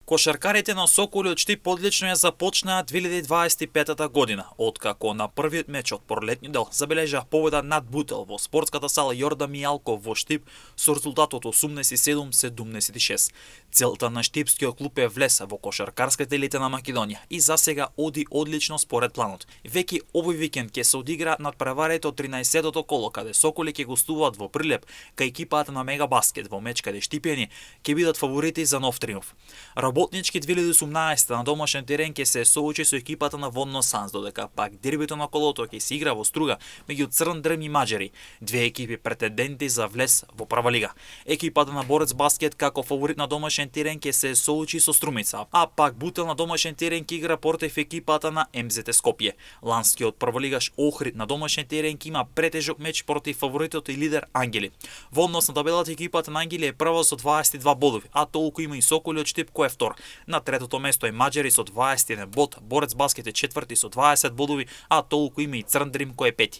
Кошаркарите на Соколи од Штип одлично ја започнаа 2025 година, откако на првиот меч од пролетниот дел забележаа победа над Бутел во спортската сала Јорда Мијалков во Штип со резултат од 87-76. Целта на штипскиот клуб е влез во кошаркарската елита на Македонија и засега оди одлично според планот. Веќе овој викенд ќе се одигра надпреварата од 13-тото коло, каде Соколи ќе гостуваат во Прилеп кај екипата на Мегабаскет во меч каде штипјани ќе бидат фаворити за нов триумф. Работнички 2018 на домашен терен ќе се соочи со екипата на Водно Санс, додека пак дербито на колото ќе се игра во Струга меѓу Црн Дрм и Маđари, две екипи претенденти за влез во прва лига. Екипата на Борец Баскет како фаворит на домашен терен ќе се соочи со Струмица, а пак Бутел на домашен терен ќе игра против екипата на МЗТ Скопје. Ланскиот прволигаш Охрид на домашен терен ќе има претежок меч против фаворитот и лидер Ангели. Во однос на табелата екипата на Ангели е прва со 22 бодови, а толку има и Соколи од Штип кој е втор. На третото место е Маđари со 21 бод, Борец Баскет е четврти со 20 бодови, а толку има и Црн Дрим кој е пети.